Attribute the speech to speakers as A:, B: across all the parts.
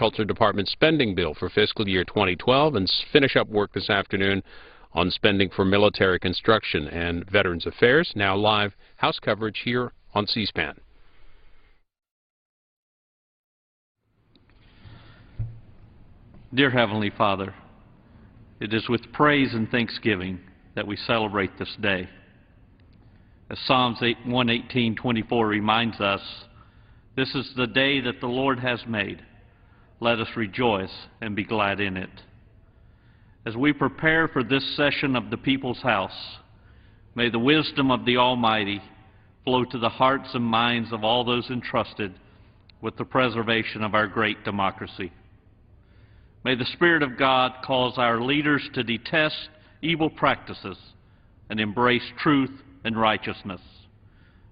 A: Agriculture Department spending bill for fiscal year 2012 and finish up work this afternoon on spending for military construction and Veterans Affairs. Now live House coverage here on C-SPAN.
B: Dear Heavenly Father, it is with praise and thanksgiving that we celebrate this day. As Psalms 118:24 reminds us, this is the day that the Lord has made. Let us rejoice and be glad in it. As we prepare for this session of the People's House, may the wisdom of the Almighty flow to the hearts and minds of all those entrusted with the preservation of our great democracy. May the Spirit of God cause our leaders to detest evil practices and embrace truth and righteousness.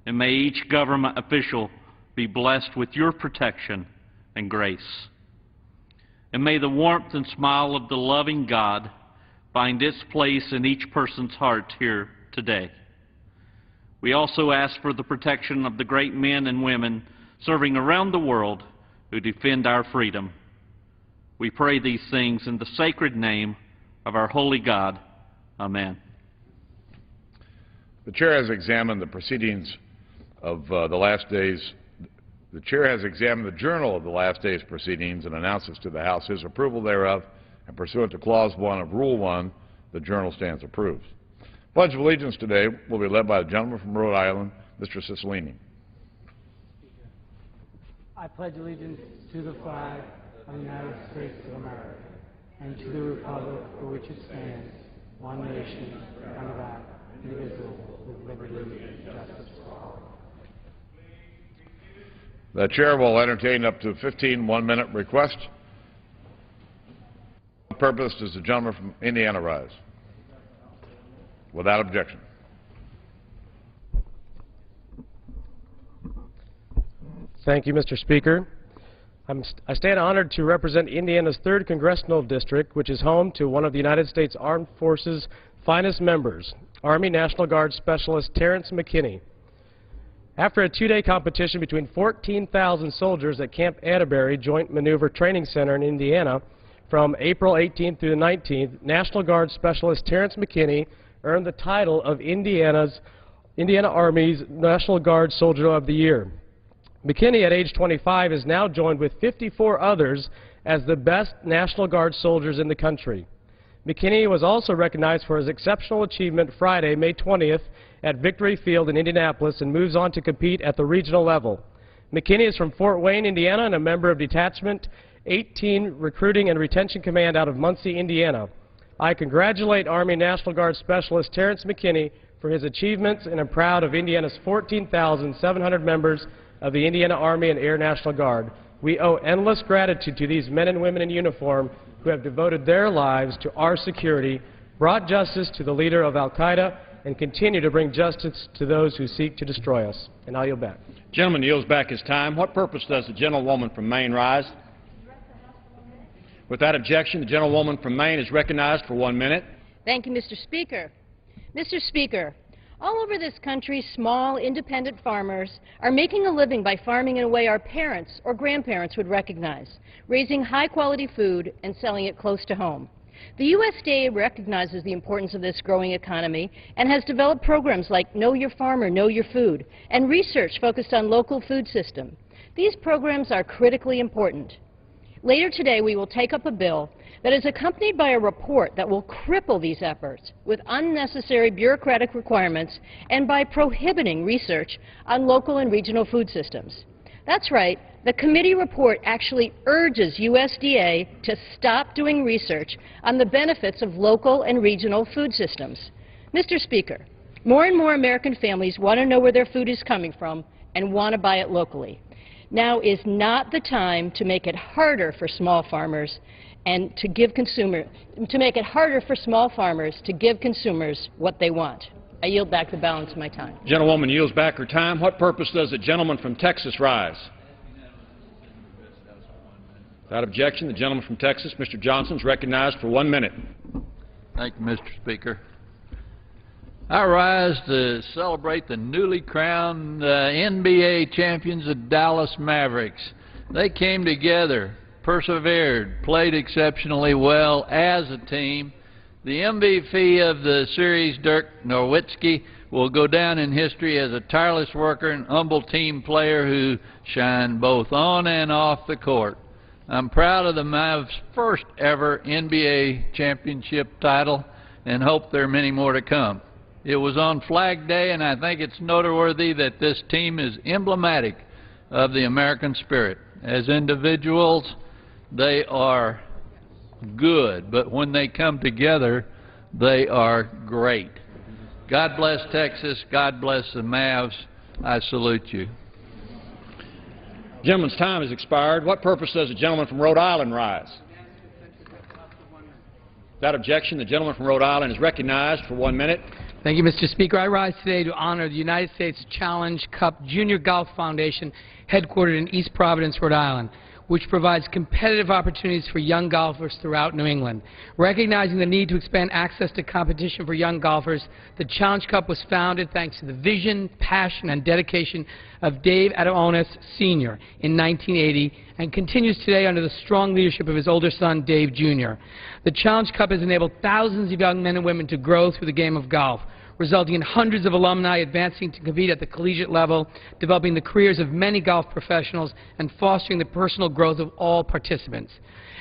B: And may each government official be blessed with your protection and grace. And may the warmth and smile of the loving God find its place in each person's heart here today. We also ask for the protection of the great men and women serving around the world who defend our freedom. We pray these things in the sacred name of our holy God. Amen.
C: The Chair has examined the proceedings of the last days. The Chair has examined the journal of the last day's proceedings and announces to the House his approval thereof, and pursuant to Clause 1 of Rule 1, the journal stands approved. Pledge of Allegiance today will be led by the gentleman from Rhode Island, Mr. Cicilline.
D: I pledge allegiance to the flag of the United States of America and to the republic for which it stands, one nation, under God, indivisible, with liberty and justice for all.
C: The Chair will entertain up to 15 one-minute requests. For what purpose does the gentleman from Indiana rise? Without objection.
E: Thank you, Mr. Speaker. I stand honored to represent Indiana's 3rd Congressional District, which is home to one of the United States Armed Forces' finest members, Army National Guard Specialist Terrence McKinney. After a 2-day competition between 14,000 soldiers at Camp Atterbury Joint Maneuver Training Center in Indiana from April 18th through the 19th, National Guard Specialist Terrence McKinney earned the title of Indiana Army's National Guard Soldier of the Year. McKinney, at age 25, is now joined with 54 others as the best National Guard soldiers in the country. McKinney was also recognized for his exceptional achievement Friday, May 20th, at Victory Field in Indianapolis, and moves on to compete at the regional level. McKinney is from Fort Wayne, Indiana, and a member of Detachment 18 Recruiting and Retention Command out of Muncie, Indiana. I congratulate Army National Guard Specialist Terrence McKinney for his achievements, and am proud of Indiana's 14,700 members of the Indiana Army and Air National Guard. We owe endless gratitude to these men and women in uniform who have devoted their lives to our security, brought justice to the leader of al-Qaeda, and continue to bring justice to those who seek to destroy us. And I'll yield back.
F: Gentleman yields back his time. What purpose does the gentlewoman from Maine rise? Without objection, the gentlewoman from Maine is recognized for 1 minute.
G: Thank you, Mr. Speaker. Mr. Speaker, all over this country, small, independent farmers are making a living by farming in a way our parents or grandparents would recognize, raising high-quality food and selling it close to home. The USDA recognizes the importance of this growing economy and has developed programs like Know Your Farmer, Know Your Food, and research focused on local food system. These programs are critically important. Later today, we will take up a bill that is accompanied by a report that will cripple these efforts with unnecessary bureaucratic requirements and by prohibiting research on local and regional food systems. That's right, the committee report actually urges USDA to stop doing research on the benefits of local and regional food systems. Mr. Speaker, more and more American families want to know where their food is coming from and want to buy it locally. Now is not the time to make it harder for small farmers and to make it harder for small farmers to give consumers what they want. I yield back the balance of my time.
F: Gentlewoman yields back her time. What purpose does the gentleman from Texas rise? Without objection, the gentleman from Texas, Mr. Johnson, is recognized for 1 minute.
H: Thank you, Mr. Speaker. I rise to celebrate the newly crowned NBA champions, the Dallas Mavericks. They came together persevered, played exceptionally well as a team. The MVP of the series, Dirk Nowitzki, will go down in history as a tireless worker and humble team player who shined both on and off the court. I'm proud of the Mavs' first ever NBA championship title and hope there are many more to come. It was on Flag Day, and I think it's noteworthy that this team is emblematic of the American spirit. As individuals, they are good, but when they come together, they are great. God bless Texas. God bless the Mavs. I salute you.
F: Gentleman's time has expired. What purpose does the gentleman from Rhode Island rise? Without objection, the gentleman from Rhode Island is recognized for 1 minute.
D: Thank you, Mr. Speaker. I rise today to honor the United States Challenge Cup Junior Golf Foundation, headquartered in East Providence, Rhode Island, which provides competitive opportunities for young golfers throughout New England. Recognizing the need to expand access to competition for young golfers, the Challenge Cup was founded thanks to the vision, passion, and dedication of Dave Adamonis Sr. in 1980 and continues today under the strong leadership of his older son, Dave Jr. The Challenge Cup has enabled thousands of young men and women to grow through the game of golf, resulting in hundreds of alumni advancing to compete at the collegiate level, developing the careers of many golf professionals, and fostering the personal growth of all participants.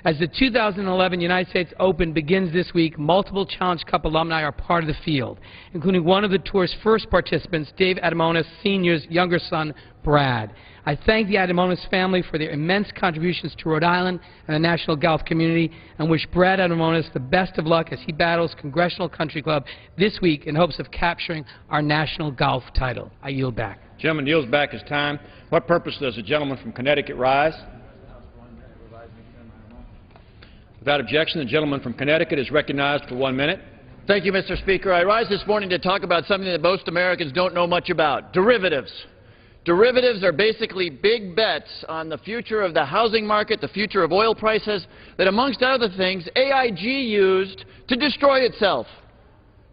D: As the 2011 United States Open begins this week, multiple Challenge Cup alumni are part of the field, including one of the tour's first participants, Dave Adamonis Sr.'s younger son, Brad. I thank the Adamonis family for their immense contributions to Rhode Island and the national golf community, and wish Brad Adamonis the best of luck as he battles Congressional Country Club this week in hopes of capturing our national golf title. I yield back.
F: Gentleman yields back his time. What purpose does the gentleman from Connecticut rise? Without objection, the gentleman from Connecticut is recognized for 1 minute.
I: Thank you, Mr. Speaker. I rise this morning to talk about something that most Americans don't know much about, derivatives. Derivatives are basically big bets on the future of the housing market, the future of oil prices, that amongst other things, AIG used to destroy itself,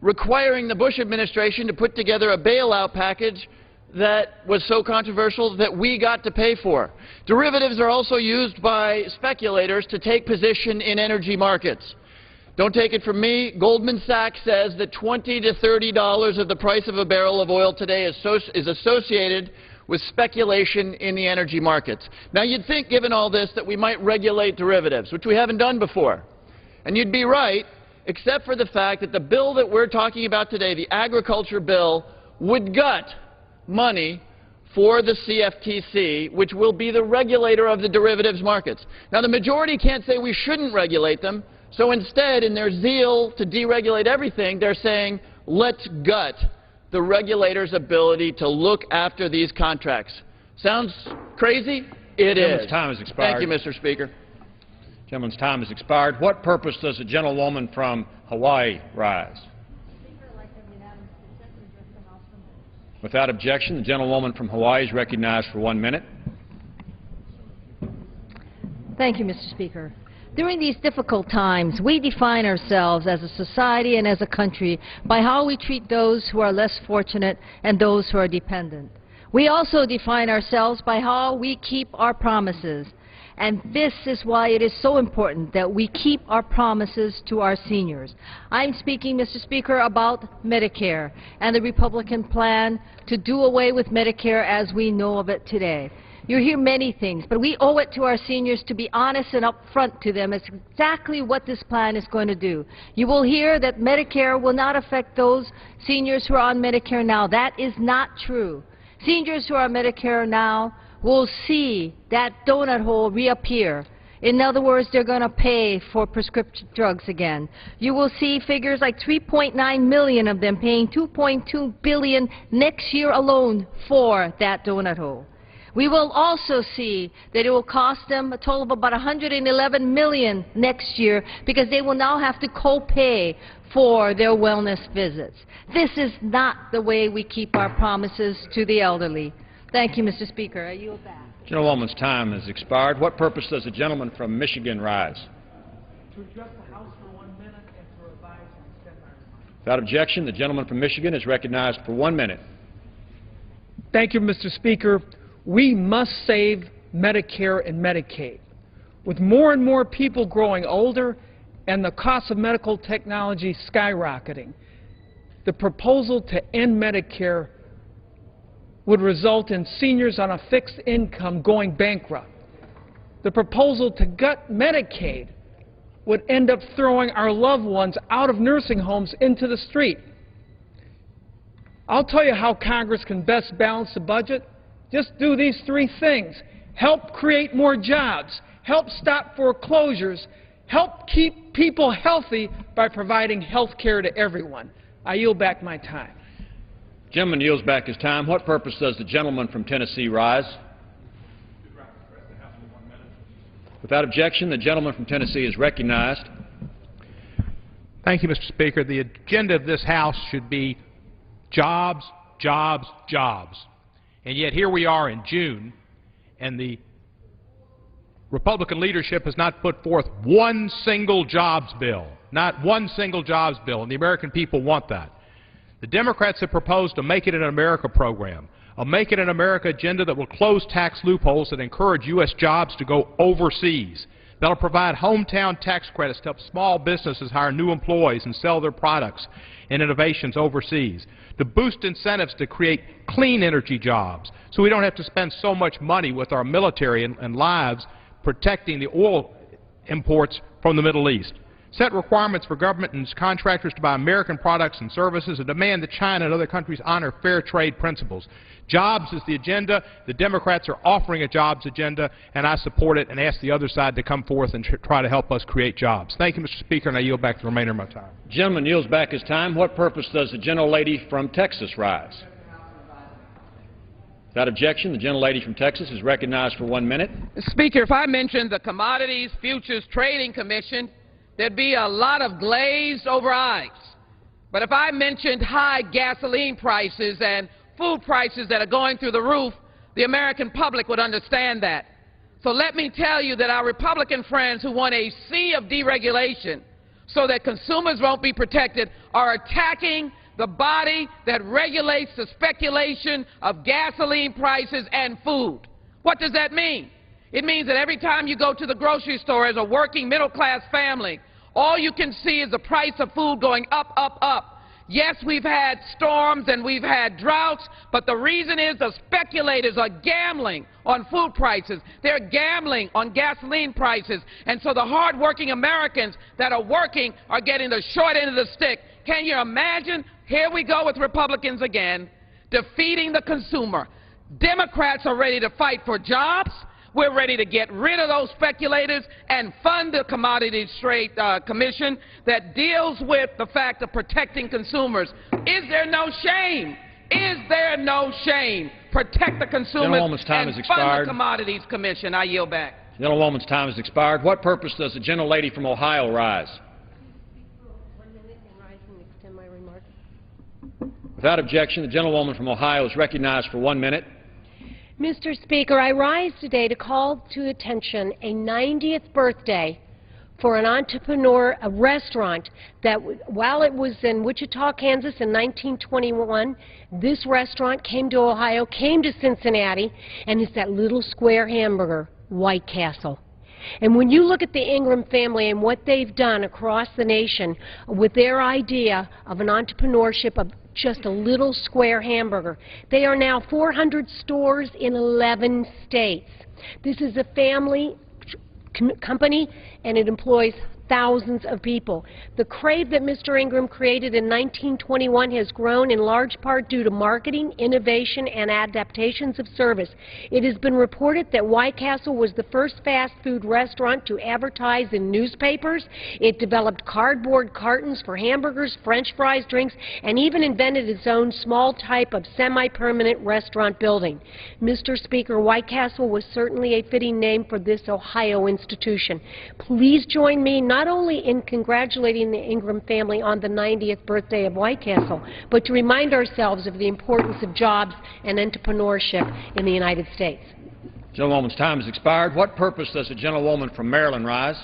I: requiring the Bush administration to put together a bailout package that was so controversial that we got to pay for. Derivatives are also used by speculators to take position in energy markets. Don't take it from me. Goldman Sachs says that $20 to $30 of the price of a barrel of oil today is associated with speculation in the energy markets. Now, you'd think, given all this, that we might regulate derivatives, which we haven't done before. And you'd be right, except for the fact that the bill that we're talking about today, the agriculture bill, would gut money for the CFTC, which will be the regulator of the derivatives markets. Now, the majority can't say we shouldn't regulate them, so instead, in their zeal to deregulate everything, they're saying, let's gut the regulator's ability to look after these contracts. Sounds crazy? It is.
F: Gentleman's time has expired.
I: Thank you, Mr. Speaker.
F: Gentleman's time has expired. What purpose does the gentlewoman from Hawaii rise? Without objection, the gentlewoman from Hawaii is recognized for 1 minute.
G: Thank you, Mr. Speaker. During these difficult times, we define ourselves as a society and as a country by how we treat those who are less fortunate and those who are dependent. We also define ourselves by how we keep our promises. And this is why it is so important that we keep our promises to our seniors. I'm speaking, Mr. Speaker, about Medicare and the Republican plan to do away with Medicare as we know of it today. You hear many things, but we owe it to our seniors to be honest and upfront to them as exactly what this plan is going to do. You will hear that Medicare will not affect those seniors who are on Medicare now. That is not true. Seniors who are on Medicare now will see that donut hole reappear. In other words, they're going to pay for prescription drugs again. You will see figures like 3.9 million of them paying $2.2 billion next year alone for that donut hole. We will also see that it will cost them a total of about $111 million next year because they will now have to co-pay for their wellness visits. This is not the way we keep our promises to the elderly. Thank you, Mr. Speaker. I yield back.
F: Gentlewoman's time has expired. What purpose does the gentleman from Michigan rise?
D: To address the House for 1 minute and to revise and extend my remarks.
F: Without objection, the gentleman from Michigan is recognized for 1 minute.
J: Thank you, Mr. Speaker. We must save Medicare and Medicaid. with more and more people growing older and the cost of medical technology skyrocketing, the proposal to end Medicare would result in seniors on a fixed income going bankrupt. The proposal to gut Medicaid would end up throwing our loved ones out of nursing homes into the street. I'll tell you how Congress can best balance the budget. Just do these three things. Help create more jobs. Help stop foreclosures. Help keep people healthy by providing health care to everyone. I yield back my time.
F: Gentleman yields back his time. What purpose does the gentleman from Tennessee rise? Without objection, the gentleman from Tennessee is recognized.
K: Thank you, Mr. Speaker. The agenda of this House should be jobs, jobs, jobs. And yet here we are in June, and the Republican leadership has not put forth one single jobs bill, not one single jobs bill, and the American people want that. The Democrats have proposed a Make It in America program, a Make It in America agenda that will close tax loopholes that encourage U.S. jobs to go overseas. That'll provide hometown tax credits to help small businesses hire new employees and sell their products and innovations overseas, to boost incentives to create clean energy jobs so we don't have to spend so much money with our military and lives protecting the oil imports from the Middle East. Set requirements for government and contractors to buy American products and services and demand that China and other countries honor fair trade principles. Jobs is the agenda. The Democrats are offering a jobs agenda, and I support it and ask the other side to come forth and try to help us create jobs. Thank you, Mr. Speaker, and I yield back the remainder of my time.
F: Gentleman yields back his time. What purpose does the gentlelady from Texas rise? Without objection, the gentlelady from Texas is recognized for 1 minute.
L: Speaker, if I mentioned the Commodities Futures Trading Commission, there'd be a lot of glazed over eyes. But if I mentioned high gasoline prices and food prices that are going through the roof, the American public would understand that. So let me tell you that our Republican friends who want a sea of deregulation so that consumers won't be protected are attacking the body that regulates the speculation of gasoline prices and food. What does that mean? It means that every time you go to the grocery store as a working middle-class family, all you can see is the price of food going up, up, up. Yes, we've had storms and we've had droughts, but the reason is the speculators are gambling on food prices. They're gambling on gasoline prices. And so the hard-working Americans that are working are getting the short end of the stick. Can you imagine? Here we go with Republicans again, defeating the consumer. Democrats are ready to fight for jobs. We're ready to get rid of those speculators and fund the Commodities Trade Commission that deals with the fact of protecting consumers. Is there no shame? Is there no shame? Protect the consumers and fund the Commodities Commission. I yield back.
F: Gentlewoman's time has expired. What purpose does the gentlelady from Ohio rise?
G: 1 minute and rise and extend my remarks.
F: Without objection, the gentlewoman from Ohio is recognized for 1 minute.
G: Mr. Speaker, I rise today to call to attention a 90th birthday for an entrepreneur, a restaurant that, while it was in Wichita, Kansas in 1921, this restaurant came to Ohio, came to Cincinnati, and it's that little square hamburger, White Castle. And when you look at the Ingram family and what they've done across the nation with their idea of an entrepreneurship of just a little square hamburger, they are now 400 stores in 11 states. This is a family company, and it employs thousands of people. The crave that Mr. Ingram created in 1921 has grown in large part due to marketing, innovation, and adaptations of service. It has been reported that White Castle was the first fast food restaurant to advertise in newspapers. It developed cardboard cartons for hamburgers, French fries, drinks, and even invented its own small type of semi-permanent restaurant building. Mr. Speaker, White Castle was certainly a fitting name for this Ohio institution. Please join me not only in congratulating the Ingram family on the 90th birthday of White Castle, but to remind ourselves of the importance of jobs and entrepreneurship in the United States.
F: Gentlewoman's time has expired. What purpose does the gentlewoman from Maryland rise?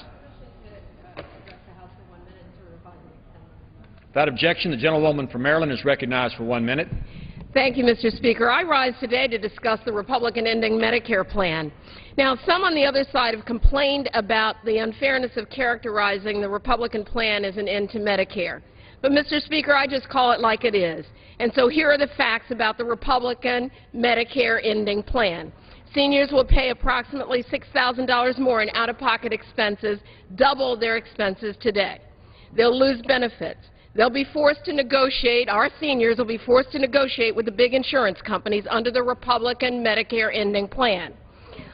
F: Without objection, the gentlewoman from Maryland is recognized for 1 minute.
M: Thank you, Mr. Speaker. I rise today to discuss the Republican ending Medicare plan. Now, some on the other side have complained about the unfairness of characterizing the Republican plan as an end to Medicare. But, Mr. Speaker, I just call it like it is. And so here are the facts about the Republican Medicare ending plan. Seniors will pay approximately $6,000 more in out-of-pocket expenses, double their expenses today. They'll lose benefits. They'll be forced to negotiate, our seniors will be forced to negotiate with the big insurance companies under the Republican Medicare ending plan.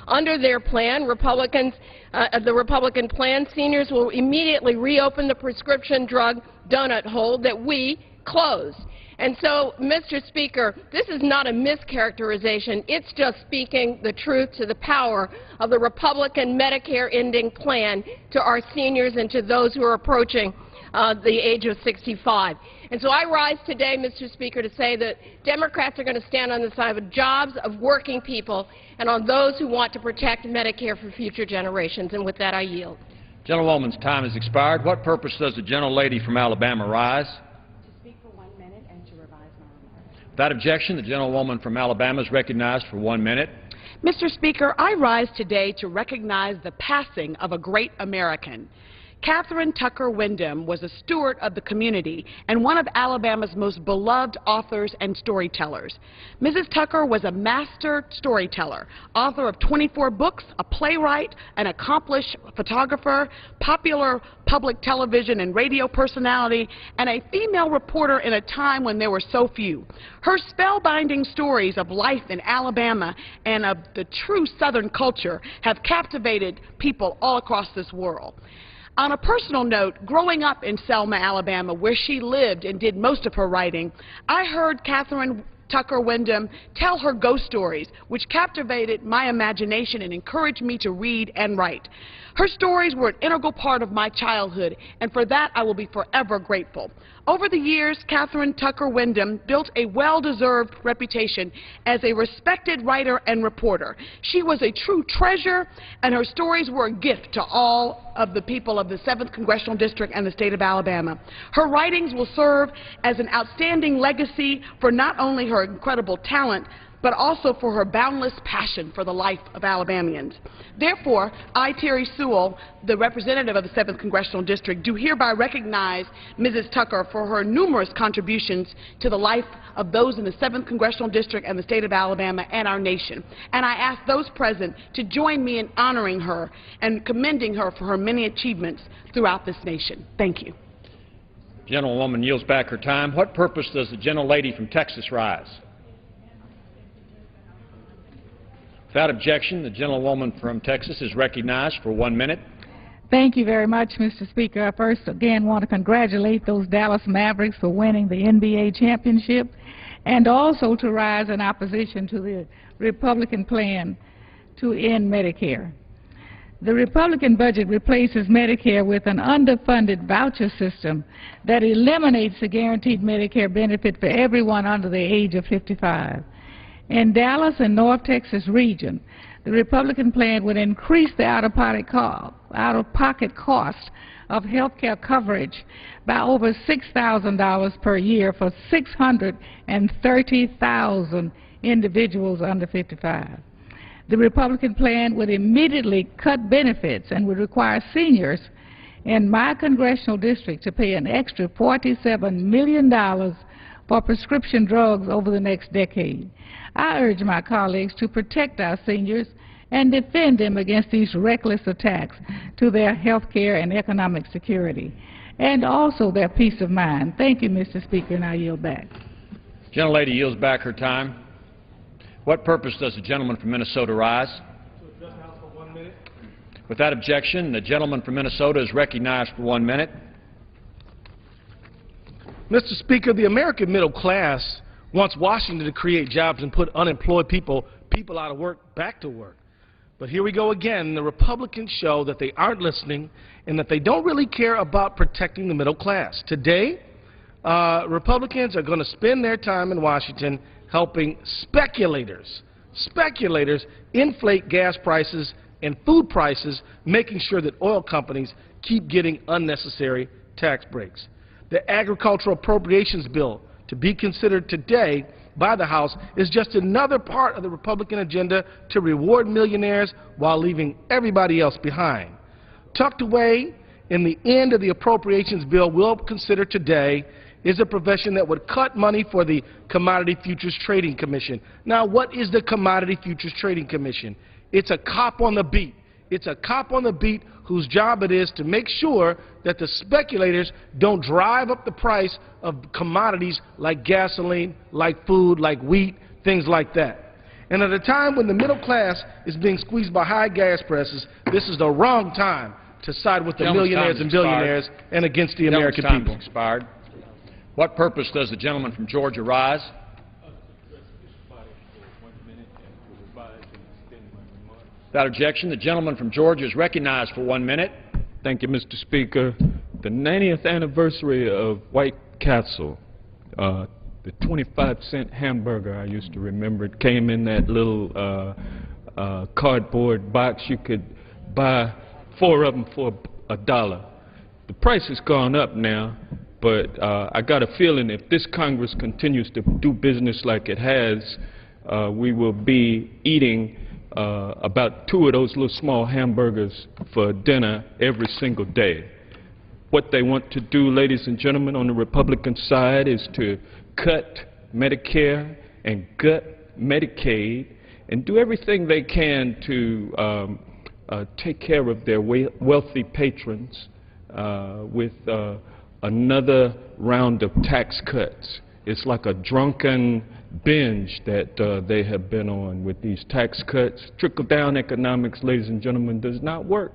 M: Under their plan, the Republican plan, seniors will immediately reopen the prescription drug donut hole that we closed. And so, Mr. Speaker, this is not a mischaracterization. It's just speaking the truth to the power of the Republican Medicare ending plan to our seniors and to those who are approaching the age of 65. And so I rise today, Mr. Speaker, to say that Democrats are going to stand on the side of jobs, of working people, and on those who want to protect Medicare for future generations. And with that, I yield.
F: Gentlewoman's time has expired. What purpose does the gentlelady from Alabama rise?
N: To speak for 1 minute and to revise my remarks.
F: Without objection, the gentlewoman from Alabama is recognized for 1 minute.
O: Mr. Speaker, I rise today to recognize the passing of a great American. Catherine Tucker Wyndham was a steward of the community and one of Alabama's most beloved authors and storytellers. Mrs. Tucker was a master storyteller, author of 24 books, a playwright, an accomplished photographer, popular public television and radio personality, and a female reporter in a time when there were so few. Her spellbinding stories of life in Alabama and of the true Southern culture have captivated people all across this world. On a personal note, growing up in Selma, Alabama, where she lived and did most of her writing, I heard Catherine Tucker Wyndham tell her ghost stories, which captivated my imagination and encouraged me to read and write. Her stories were an integral part of my childhood, and for that I will be forever grateful. Over the years, Catherine Tucker Wyndham built a well-deserved reputation as a respected writer and reporter. She was a true treasure, and her stories were a gift to all of the people of the 7th Congressional District and the state of Alabama. Her writings will serve as an outstanding legacy for not only her incredible talent, but also for her boundless passion for the life of Alabamians. Therefore, I, Terry Sewell, the representative of the 7th Congressional District, do hereby recognize Mrs. Tucker for her numerous contributions to the life of those in the 7th Congressional District and the state of Alabama and our nation. And I ask those present to join me in honoring her and commending her for her many achievements throughout this nation. Thank you.
F: Gentlewoman yields back her time. What purpose does the gentlelady from Texas rise? Without objection, the gentlewoman from Texas is recognized for 1 minute.
P: Thank you very much, Mr. Speaker. I first again want to congratulate those Dallas Mavericks for winning the NBA championship and also to rise in opposition to the Republican plan to end Medicare. The Republican budget replaces Medicare with an underfunded voucher system that eliminates the guaranteed Medicare benefit for everyone under the age of 55. In Dallas and North Texas region, the Republican plan would increase the out-of-pocket cost of health care coverage by over $6,000 per year for 630,000 individuals under 55. The Republican plan would immediately cut benefits and would require seniors in my congressional district to pay an extra $47 million for prescription drugs over the next decade. I urge my colleagues to protect our seniors and defend them against these reckless attacks to their health care and economic security, and also their peace of mind. Thank you, Mr. Speaker, and I yield back.
F: Gentlelady yields back her time. What purpose does the gentleman from Minnesota rise?
Q: To address the House for 1 minute.
F: Without objection, the gentleman from Minnesota is recognized for 1 minute.
Q: Mr. Speaker, the American middle class wants Washington to create jobs and put unemployed people out of work back to work. But here we go again. The Republicans show that they aren't listening and that they don't really care about protecting the middle class. Today, Republicans are going to spend their time in Washington helping speculators inflate gas prices and food prices, making sure that oil companies keep getting unnecessary tax breaks. The agricultural appropriations bill to be considered today by the House is just another part of the Republican agenda to reward millionaires while leaving everybody else behind. Tucked away in the end of the appropriations bill we'll consider today is a provision that would cut money for the Commodity Futures Trading Commission. Now, what is the Commodity Futures Trading Commission? It's a cop on the beat. It's a cop on the beat whose job it is to make sure that the speculators don't drive up the price of commodities like gasoline, like food, like wheat, things like that. And at a time when the middle class is being squeezed by high gas prices, this is the wrong time to side with the millionaires and billionaires and against the American people.
F: Expired. What purpose does the gentleman from Georgia rise? Without objection, the gentleman from Georgia is recognized for 1 minute.
R: Thank you, Mr. Speaker. The 90th anniversary of White Castle, the 25-cent hamburger I used to remember, it came in that little cardboard box. You could buy 4 of them for $1. The price has gone up now, but I got a feeling if this Congress continues to do business like it has, we will be eating about 2 of those little small hamburgers for dinner every single day. What they want to do, ladies and gentlemen, on the Republican side is to cut Medicare and gut Medicaid and do everything they can to take care of their wealthy patrons with another round of tax cuts. It's like a drunken binge that they have been on with these tax cuts. Trickle-down economics, ladies and gentlemen, does not work.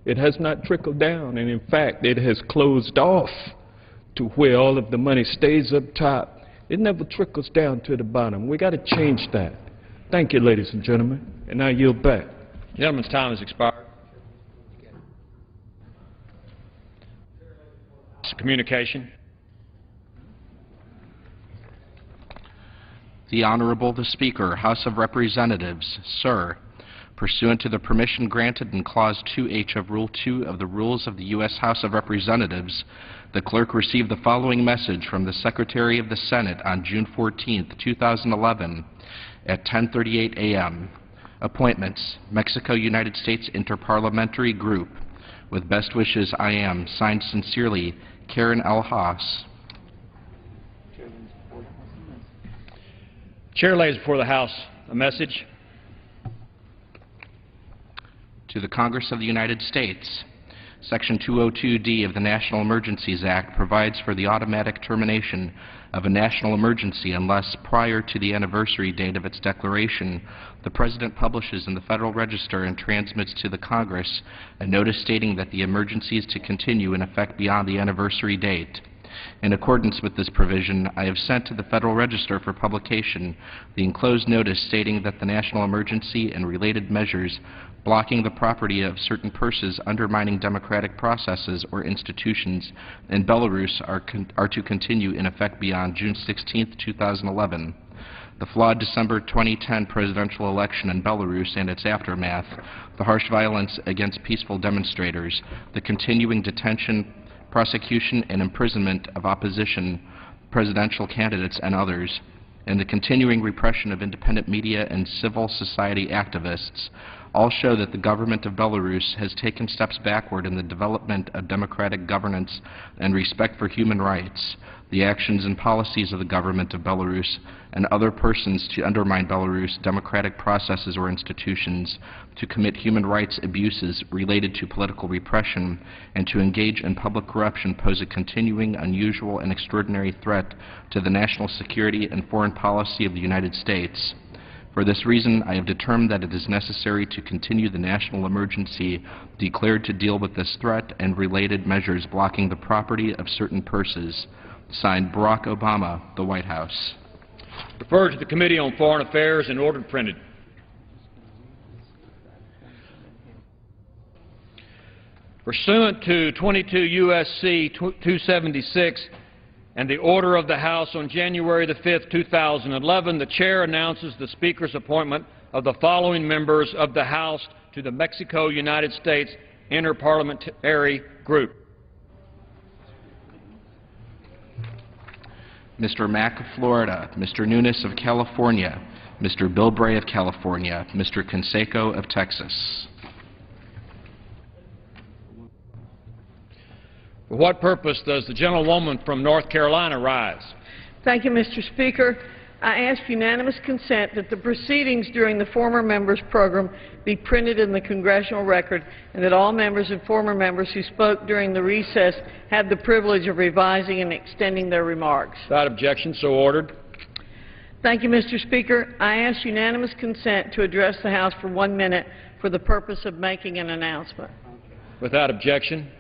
R: It has not trickled down, and in fact, it has closed off to where all of the money stays up top. It never trickles down to the bottom. We got to change that. Thank you, ladies and gentlemen, and I yield back.
F: Gentleman's time has expired. Communication.
S: The Honorable the Speaker, House of Representatives. Sir, pursuant to the permission granted in Clause 2H of Rule 2 of the Rules of the U.S. House of Representatives, the clerk received the following message from the Secretary of the Senate on June 14, 2011 at 10:38 a.m. Appointments, Mexico-United States Interparliamentary Group. With best wishes, I am. Signed sincerely, Karen L. Haas.
F: Chair lays before the House a message.
S: To the Congress of the United States, Section 202D of the National Emergencies Act provides for the automatic termination of a national emergency unless, prior to the anniversary date of its declaration, the President publishes in the Federal Register and transmits to the Congress a notice stating that the emergency is to continue in effect beyond the anniversary date. In accordance with this provision, I have sent to the Federal Register for publication the enclosed notice stating that the national emergency and related measures blocking the property of certain persons undermining democratic processes or institutions in Belarus are to continue in effect beyond June 16, 2011. The flawed December 2010 presidential election in Belarus and its aftermath, the harsh violence against peaceful demonstrators, the continuing detention, prosecution, and imprisonment of opposition presidential candidates and others, and the continuing repression of independent media and civil society activists all show that the government of Belarus has taken steps backward in the development of democratic governance and respect for human rights. The actions and policies of the government of Belarus and other persons to undermine Belarus democratic processes or institutions, to commit human rights abuses related to political repression, and to engage in public corruption pose a continuing, unusual, and extraordinary threat to the national security and foreign policy of the United States. For this reason, I have determined that it is necessary to continue the national emergency declared to deal with this threat and related measures blocking the property of certain persons. Signed, Barack Obama, the White House.
F: Referred to the Committee on Foreign Affairs and ordered printed. Pursuant to 22 U.S.C. 276 and the order of the House on January the 5th, 2011, the Chair announces the Speaker's appointment of the following members of the House to the Mexico-United States Interparliamentary Group.
S: Mr. Mack of Florida, Mr. Nunes of California, Mr. Bilbray of California, Mr. Canseco of Texas.
F: For what purpose does the gentlewoman from North Carolina rise?
T: Thank you, Mr. Speaker. I ask unanimous consent that the proceedings during the former members program be printed in the congressional record and that all members and former members who spoke during the recess have the privilege of revising and extending their remarks.
F: Without objection, so ordered.
T: Thank you, Mr. Speaker. I ask unanimous consent to address the House for 1 minute for the purpose of making an announcement.
F: Without objection.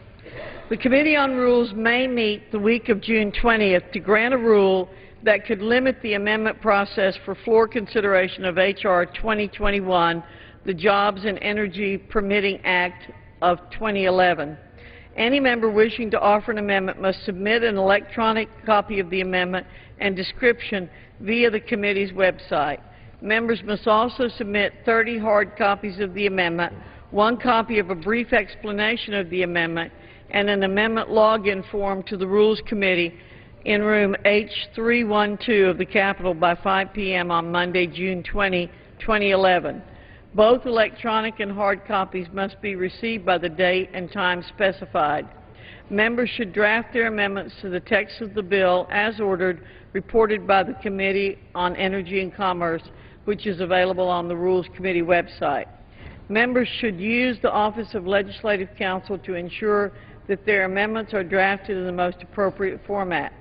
T: The Committee on Rules may meet the week of June 20th to grant a rule that could limit the amendment process for floor consideration of H.R. 2021, the Jobs and Energy Permitting Act of 2011. Any member wishing to offer an amendment must submit an electronic copy of the amendment and description via the committee's website. Members must also submit 30 hard copies of the amendment, 1 copy of a brief explanation of the amendment, and an amendment login form to the Rules Committee in room H312 of the Capitol by 5 p.m. on Monday, June 20, 2011. Both electronic and hard copies must be received by the date and time specified. Members should draft their amendments to the text of the bill as ordered, reported by the Committee on Energy and Commerce, which is available on the Rules Committee website. Members should use the Office of Legislative Counsel to ensure that their amendments are drafted in the most appropriate format.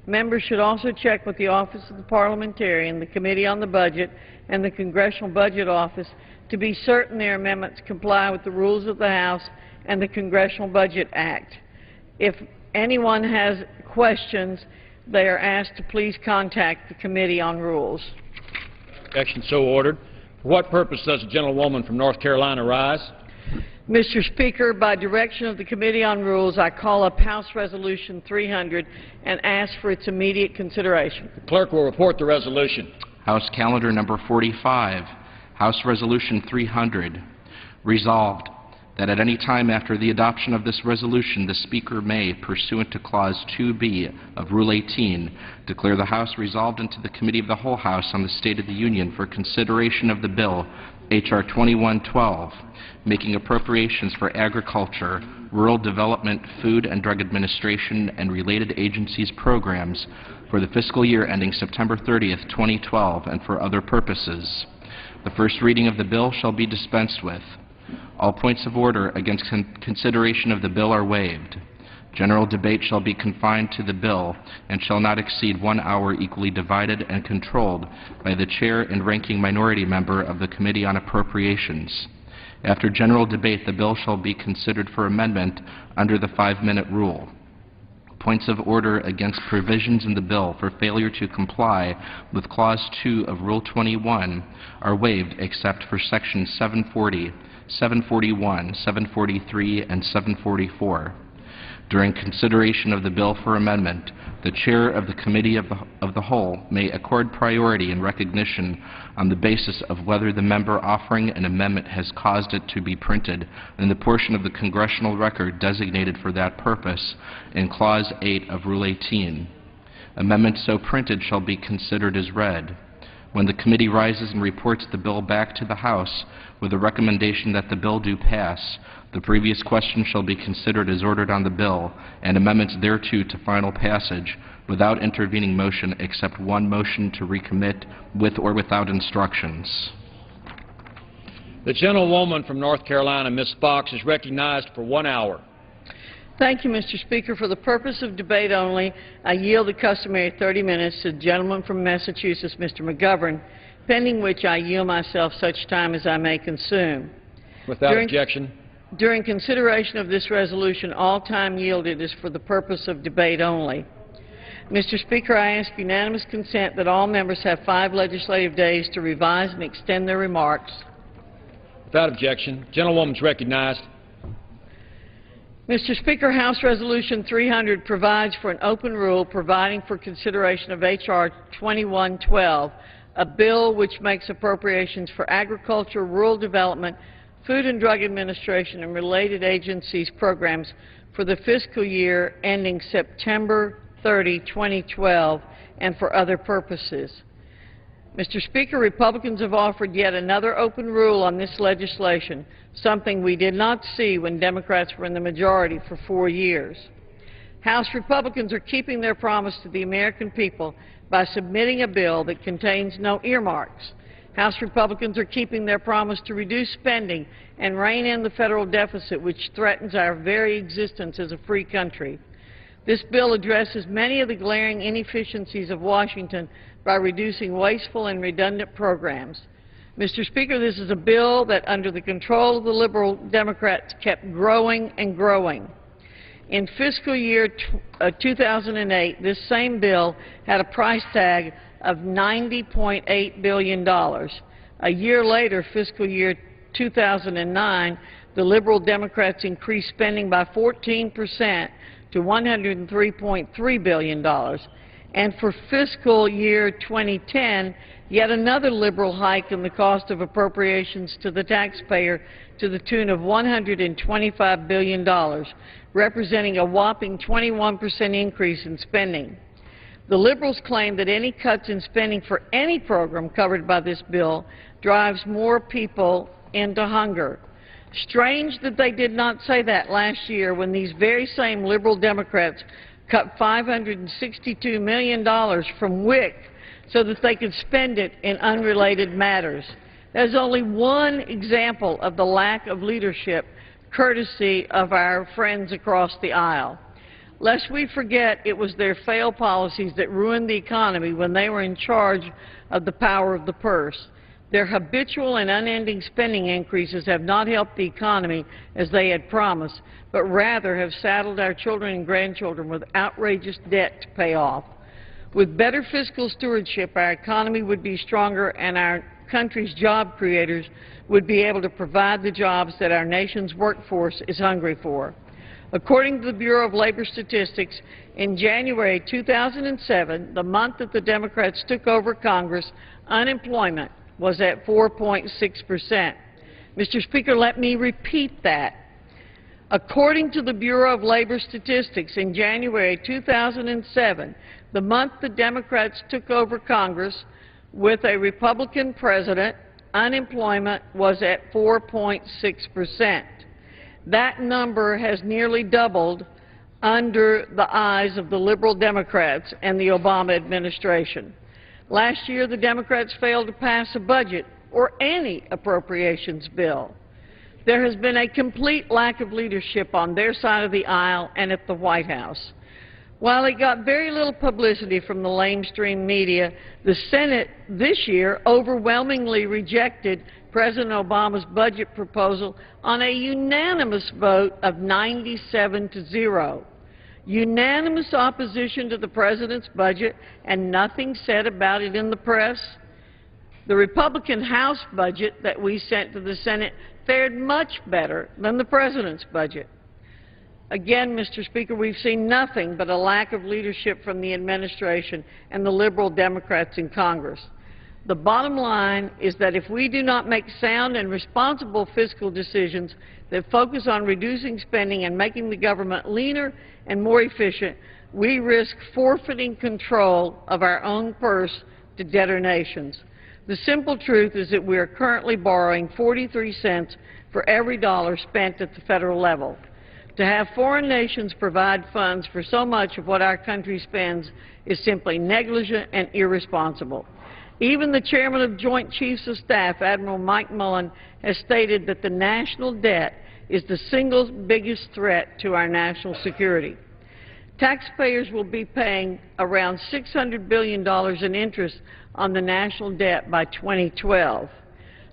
T: Members should also check with the Office of the Parliamentarian, the Committee on the Budget, and the Congressional Budget Office to be certain their amendments comply with the rules of the House and the Congressional Budget Act. If anyone has questions, they are asked to please contact the Committee on Rules.
F: Objection so ordered. For what purpose does the gentlewoman from North Carolina rise?
T: Mr. Speaker, by direction of the Committee on Rules, I call up House Resolution 300 and ask for its immediate consideration.
F: The clerk will report the resolution.
S: House Calendar Number 45, House Resolution 300. Resolved that at any time after the adoption of this resolution, the Speaker may, pursuant to Clause 2B of Rule 18, declare the House resolved into the Committee of the Whole House on the State of the Union for consideration of the bill H.R. 2112, making appropriations for agriculture, rural development, food and drug administration, and related agencies programs for the fiscal year ending September 30th, 2012, and for other purposes. The first reading of the bill shall be dispensed with. All points of order against consideration of the bill are waived. General debate shall be confined to the bill and shall not exceed 1 hour, equally divided and controlled by the chair and ranking minority member of the Committee on Appropriations. After general debate, the bill shall be considered for amendment under the 5-minute rule. Points of order against provisions in the bill for failure to comply with Clause 2 of Rule 21 are waived except for Sections 740, 741, 743, and 744. During consideration of the bill for amendment, the chair of the Committee of the Whole may accord priority and recognition on the basis of whether the member offering an amendment has caused it to be printed in the portion of the congressional record designated for that purpose in Clause 8 of Rule 18. Amendments so printed shall be considered as read. When the committee rises and reports the bill back to the House with a recommendation that the bill do pass, the previous question shall be considered as ordered on the bill, and amendments thereto to final passage without intervening motion except one motion to recommit with or without instructions.
F: The gentlewoman from North Carolina, Ms. Fox, is recognized for 1 hour.
T: Thank you, Mr. Speaker. For the purpose of debate only, I yield the customary 30 minutes to the gentleman from Massachusetts, Mr. McGovern, pending which I yield myself such time as I may consume.
F: Without objection.
T: During consideration of this resolution, all time yielded is for the purpose of debate only. Mr. Speaker, I ask unanimous consent that all members have 5 legislative days to revise and extend their remarks.
F: Without objection. Gentlewoman is recognized.
T: Mr. Speaker, House Resolution 300 provides for an open rule providing for consideration of H.R. 2112, a bill which makes appropriations for agriculture, rural development, Food and Drug Administration, and related agencies programs for the fiscal year ending September 30, 2012, and for other purposes. Mr. Speaker, Republicans have offered yet another open rule on this legislation, something we did not see when Democrats were in the majority for 4 years. House Republicans are keeping their promise to the American people by submitting a bill that contains no earmarks. House Republicans are keeping their promise to reduce spending and rein in the federal deficit, which threatens our very existence as a free country. This bill addresses many of the glaring inefficiencies of Washington by reducing wasteful and redundant programs. Mr. Speaker, this is a bill that, under the control of the Liberal Democrats, kept growing and growing. In fiscal year 2008, this same bill had a price tag of $90.8 billion. A year later, fiscal year 2009, the Liberal Democrats increased spending by 14% to $103.3 billion. And for fiscal year 2010, yet another liberal hike in the cost of appropriations to the taxpayer to the tune of $125 billion, representing a whopping 21% increase in spending. The Liberals claim that any cuts in spending for any program covered by this bill drives more people into hunger. Strange that they did not say that last year when these very same Liberal Democrats cut $562 million from WIC so that they could spend it in unrelated matters. There's only one example of the lack of leadership, courtesy of our friends across the aisle. Lest we forget, it was their failed policies that ruined the economy when they were in charge of the power of the purse. Their habitual and unending spending increases have not helped the economy as they had promised, but rather have saddled our children and grandchildren with outrageous debt to pay off. With better fiscal stewardship, our economy would be stronger and our country's job creators would be able to provide the jobs that our nation's workforce is hungry for. According to the Bureau of Labor Statistics, in January 2007, the month that the Democrats took over Congress, unemployment was at 4.6%. Mr. Speaker, let me repeat that. According to the Bureau of Labor Statistics, in January 2007, the month the Democrats took over Congress with a Republican president, unemployment was at 4.6%. That number has nearly doubled under the eyes of the Liberal Democrats and the Obama administration. Last year, the Democrats failed to pass a budget or any appropriations bill. There has been a complete lack of leadership on their side of the aisle and at the White House. While it got very little publicity from the lamestream media, the Senate this year overwhelmingly rejected President Obama's budget proposal on a unanimous vote of 97-0. Unanimous opposition to the President's budget and nothing said about it in the press. The Republican House budget that we sent to the Senate fared much better than the President's budget. Again, Mr. Speaker, we've seen nothing but a lack of leadership from the administration and the Liberal Democrats in Congress. The bottom line is that if we do not make sound and responsible fiscal decisions that focus on reducing spending and making the government leaner and more efficient, we risk forfeiting control of our own purse to debtor nations. The simple truth is that we are currently borrowing 43 cents for every dollar spent at the federal level. To have foreign nations provide funds for so much of what our country spends is simply negligent and irresponsible. Even the chairman of Joint Chiefs of Staff, Admiral Mike Mullen, has stated that the national debt is the single biggest threat to our national security. Taxpayers will be paying around $600 billion in interest on the national debt by 2012.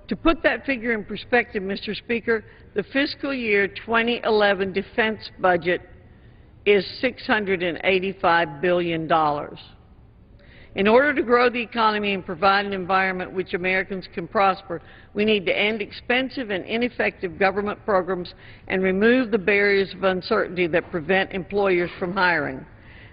T: To put that figure in perspective, Mr. Speaker, the fiscal year 2011 defense budget is $685 billion. In order to grow the economy and provide an environment which Americans can prosper, we need to end expensive and ineffective government programs and remove the barriers of uncertainty that prevent employers from hiring.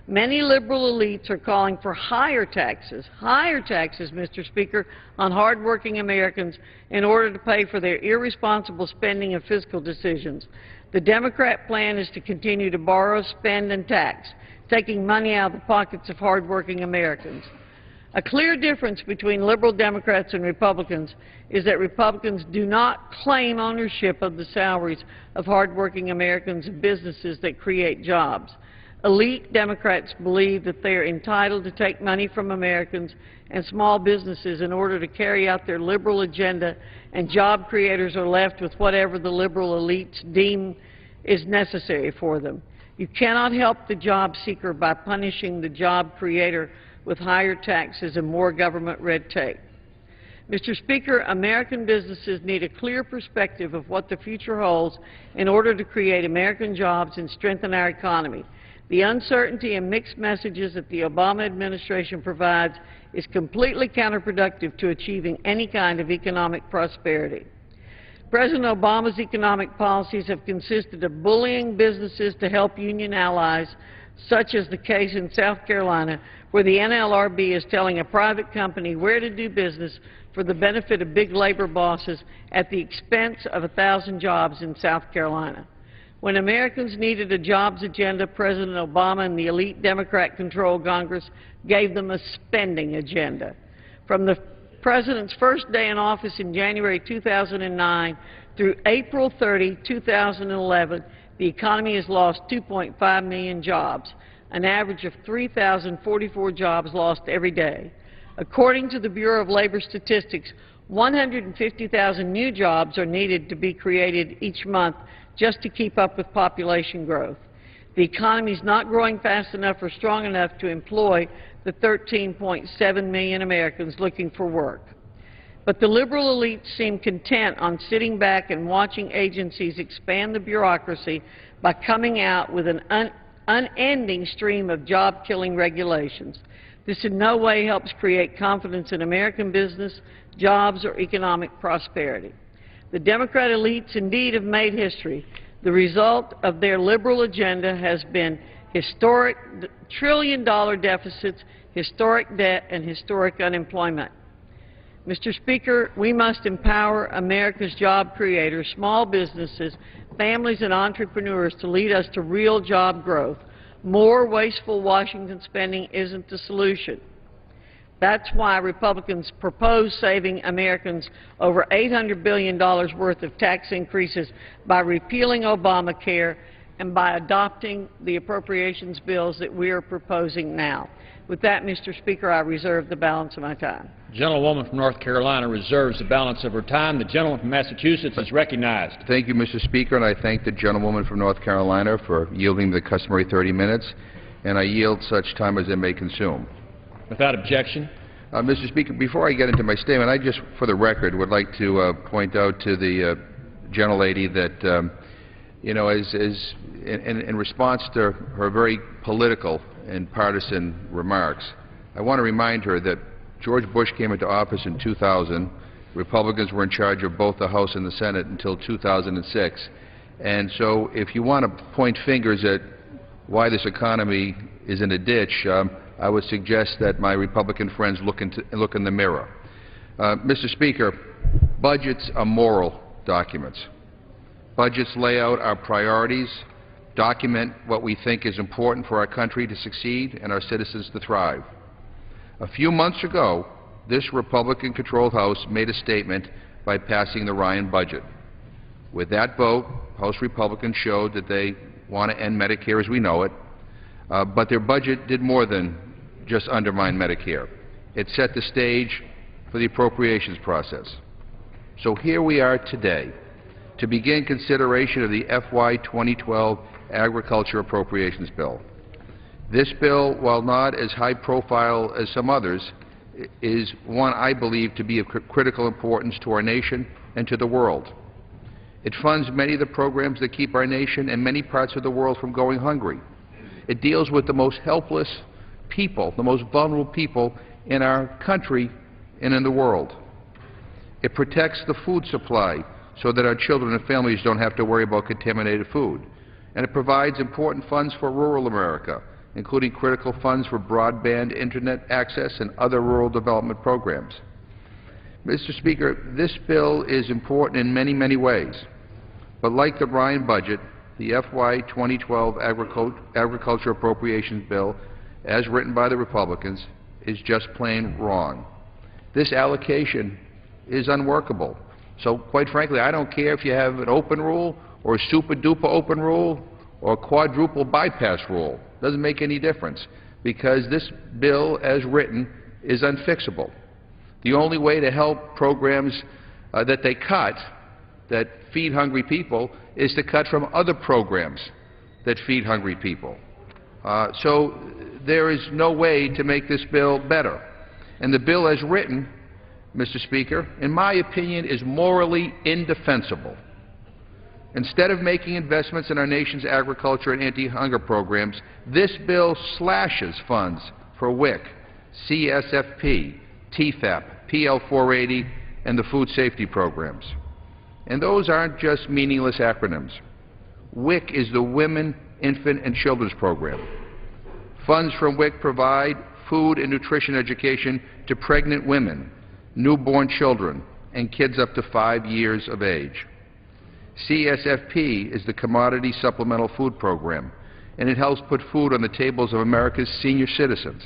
T: Many liberal elites are calling for higher taxes, Mr. Speaker, on hardworking Americans in order to pay for their irresponsible spending and fiscal decisions. The Democrat plan is to continue to borrow, spend, and tax. taking money out of the pockets of hardworking Americans. A clear difference between liberal Democrats and Republicans is that Republicans do not claim ownership of the salaries of hardworking Americans and businesses that create jobs. Elite Democrats believe that they are entitled to take money from Americans and small businesses in order to carry out their liberal agenda, and job creators are left with whatever the liberal elites deem is necessary for them. You cannot help the job seeker by punishing the job creator with higher taxes and more government red tape. Mr. Speaker, American businesses need a clear perspective of what the future holds in order to create American jobs and strengthen our economy. The uncertainty and mixed messages that the Obama administration provides is completely counterproductive to achieving any kind of economic prosperity. President Obama's economic policies have consisted of bullying businesses to help union allies, such as the case in South Carolina, where the NLRB is telling a private company where to do business for the benefit of big labor bosses at the expense of 1,000 jobs in South Carolina. When Americans needed a jobs agenda, President Obama and the elite Democrat-controlled Congress gave them a spending agenda. From the President's first day in office in January 2009 through April 30, 2011, the economy has lost 2.5 million jobs, an average of 3,044 jobs lost every day. According to the Bureau of Labor Statistics, 150,000 new jobs are needed to be created each month just to keep up with population growth. The economy is not growing fast enough or strong enough to employ the 13.7 million Americans looking for work. But the liberal elites seem content on sitting back and watching agencies expand the bureaucracy by coming out with an unending stream of job-killing regulations. This in no way helps create confidence in American business, jobs, or economic prosperity. The Democrat elites indeed have made history. The result of their liberal agenda has been historic trillion-dollar deficits, historic debt, and historic unemployment. Mr. Speaker, we must empower America's job creators, small businesses, families, and entrepreneurs to lead us to real job growth. More wasteful Washington spending isn't the solution. That's why Republicans propose saving Americans over $800 billion worth of tax increases by repealing Obamacare and by adopting the appropriations bills that we are proposing now. With that, Mr. Speaker, I reserve the balance of my time.
F: The gentlewoman from North Carolina reserves the balance of her time. The gentleman from Massachusetts is recognized.
U: Thank you, Mr. Speaker, and I thank the gentlewoman from North Carolina for yielding the customary 30 minutes, and I yield such time as it may consume.
F: Without objection.
U: Mr. Speaker, before I get into my statement, I just, for the record, would like to point out to the gentlelady that, you know, in response to her very political and partisan remarks, I want to remind her that George Bush came into office in 2000. Republicans were in charge of both the House and the Senate until 2006. And so if you want to point fingers at why this economy is in a ditch, I would suggest that my Republican friends look in the mirror. Mr. Speaker, budgets are moral documents. Budgets lay out our priorities, document what we think is important for our country to succeed and our citizens to thrive. A few months ago, this Republican-controlled House made a statement by passing the Ryan budget. With that vote, House Republicans showed that they want to end Medicare as we know it, but their budget did more than just undermine Medicare. It set the stage for the appropriations process. So here we are today to begin consideration of the FY 2012 Agriculture Appropriations Bill. This bill, while not as high profile as some others, is one I believe to be of critical importance to our nation and to the world. It funds many of the programs that keep our nation and many parts of the world from going hungry. It deals with the most helpless people, the most vulnerable people in our country and in the world. It protects the food supply so that our children and families don't have to worry about contaminated food. And it provides important funds for rural America, including critical funds for broadband internet access and other rural development programs. Mr. Speaker, this bill is important in many, many ways. But like the Ryan budget, the FY 2012 Agriculture Appropriations Bill, as written by the Republicans, is just plain wrong. This allocation is unworkable. So, quite frankly, I don't care if you have an open rule or a super-duper open rule or a quadruple bypass rule. Doesn't make any difference, because this bill, as written, is unfixable. The only way to help programs that they cut that feed hungry people is to cut from other programs that feed hungry people. So there is no way to make this bill better. And the bill as written, Mr. Speaker, in my opinion, is morally indefensible. Instead of making investments in our nation's agriculture and anti-hunger programs, this bill slashes funds for WIC, CSFP, TFAP, PL480, and the food safety programs. And those aren't just meaningless acronyms. WIC is the Women, Infant, and Children's Program. Funds from WIC provide food and nutrition education to pregnant women, newborn children, and kids up to 5 years of age. CSFP is the Commodity Supplemental Food Program, and it helps put food on the tables of America's senior citizens.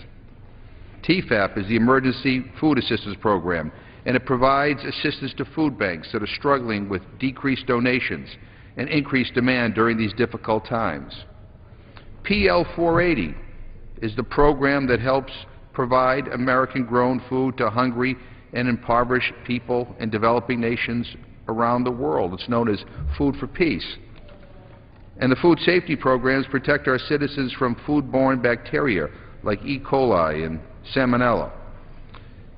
U: TFAP is the Emergency Food Assistance Program, and it provides assistance to food banks that are struggling with decreased donations and increased demand during these difficult times. PL480 is the program that helps provide American-grown food to hungry and impoverished people in developing nations around the world. It's known as Food for Peace. And the food safety programs protect our citizens from foodborne bacteria like E. coli and Salmonella.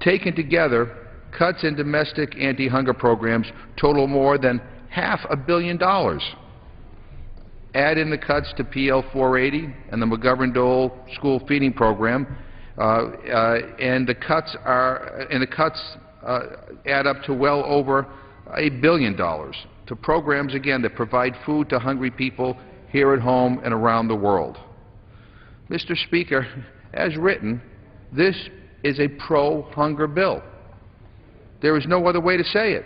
U: Taken together, cuts in domestic anti-hunger programs total more than $500 million. Add in the cuts to PL 480 and the McGovern-Dole school feeding program, and the cuts add up to well over $1 billion to programs, again, that provide food to hungry people here at home and around the world. Mr. Speaker, as written, this is a pro-hunger bill. There is no other way to say it.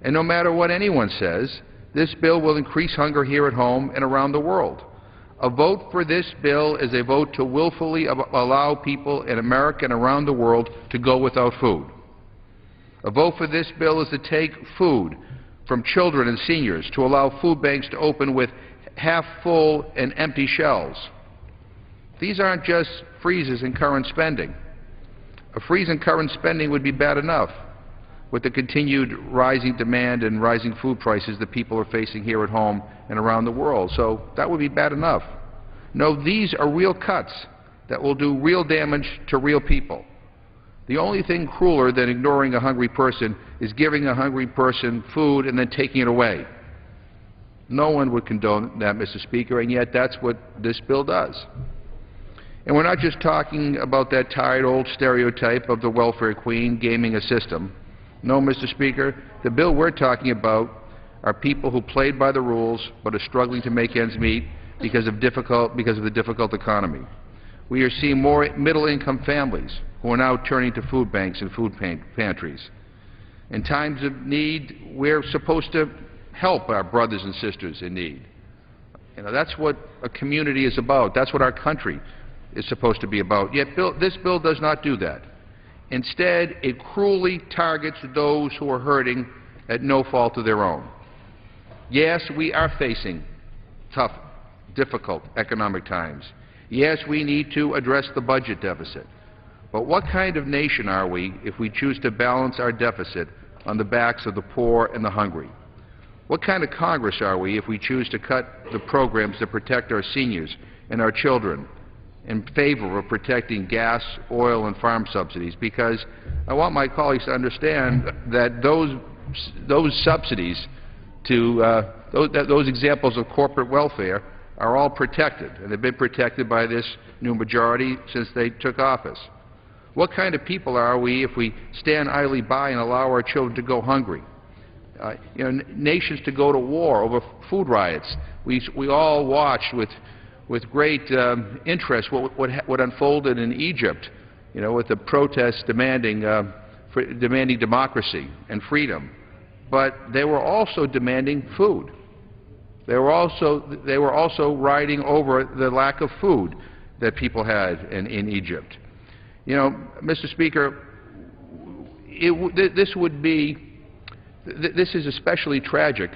U: And no matter what anyone says, this bill will increase hunger here at home and around the world. A vote for this bill is a vote to willfully allow people in America and around the world to go without food. A vote for this bill is to take food from children and seniors, to allow food banks to open with half full and empty shelves. These aren't just freezes in current spending. A freeze in current spending would be bad enough with the continued rising demand and rising food prices that people are facing here at home and around the world. So that would be bad enough. No, these are real cuts that will do real damage to real people. The only thing crueler than ignoring a hungry person is giving a hungry person food and then taking it away. No one would condone that, Mr. Speaker, and yet that's what this bill does. And we're not just talking about that tired old stereotype of the welfare queen gaming a system. No, Mr. Speaker, the bill we're talking about are people who played by the rules but are struggling to make ends meet because of the difficult economy. We are seeing more middle-income families who are now turning to food banks and food pantries. In times of need, we're supposed to help our brothers and sisters in need. You know, that's what a community is about. That's what our country is supposed to be about. Yet this bill does not do that. Instead, it cruelly targets those who are hurting at no fault of their own. Yes, we are facing tough, difficult economic times. Yes, we need to address the budget deficit. But what kind of nation are we if we choose to balance our deficit on the backs of the poor and the hungry? What kind of Congress are we if we choose to cut the programs that protect our seniors and our children in favor of protecting gas, oil, and farm subsidies? Because I want my colleagues to understand that those subsidies to those examples of corporate welfare are all protected, and they've been protected by this new majority since they took office. What kind of people are we if we stand idly by and allow our children to go hungry? Nations to go to war over food riots. We all watched with great interest what unfolded in Egypt, with the protests demanding democracy and freedom. But they were also demanding food. They were also riding over the lack of food that people had in Egypt. You know, Mr. Speaker, this is especially tragic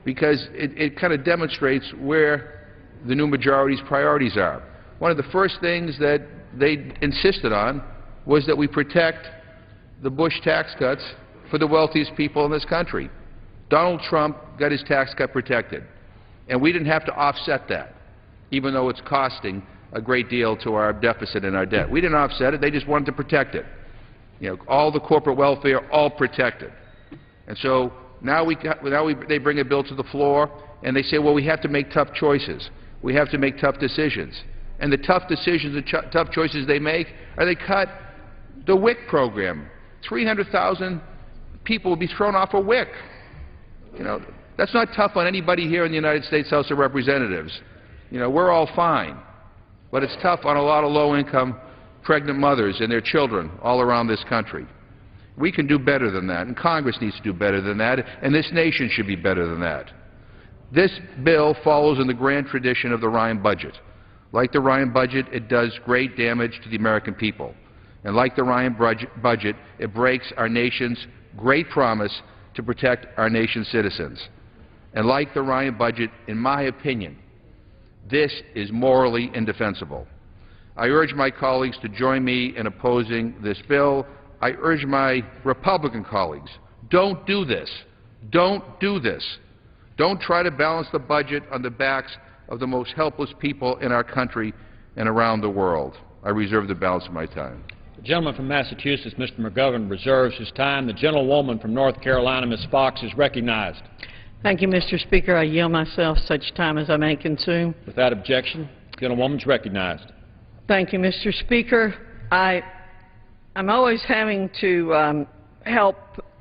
U: because it kind of demonstrates where the new majority's priorities are. One of the first things that they insisted on was that we protect the Bush tax cuts for the wealthiest people in this country. Donald Trump got his tax cut protected, and we didn't have to offset that, even though it's costing a great deal to our deficit and our debt. We didn't offset it. They just wanted to protect it. You know, all the corporate welfare, all protected. And so now they bring a bill to the floor, and they say, well, we have to make tough choices. We have to make tough decisions. And the tough decisions, the tough choices they make are they cut the WIC program. 300,000 people will be thrown off of WIC. You know, that's not tough on anybody here in the United States House of Representatives. You know, we're all fine. But it's tough on a lot of low-income pregnant mothers and their children all around this country. We can do better than that, and Congress needs to do better than that, and this nation should be better than that. This bill follows in the grand tradition of the Ryan budget. Like the Ryan budget, it does great damage to the American people. And like the Ryan budget, it breaks our nation's great promise to protect our nation's citizens. And like the Ryan budget, in my opinion, this is morally indefensible. I urge my colleagues to join me in opposing this bill. I urge my Republican colleagues, don't do this. Don't do this. Don't try to balance the budget on the backs of the most helpless people in our country and around the world. I reserve the balance of my time.
F: The gentleman from Massachusetts, Mr. McGovern, reserves his time. The gentlewoman from North Carolina, Ms. Fox, is recognized.
T: Thank you, Mr. Speaker. I yield myself such time as I may consume.
F: Without objection, the gentlewoman is recognized.
T: Thank you, Mr. Speaker. I'm always having to help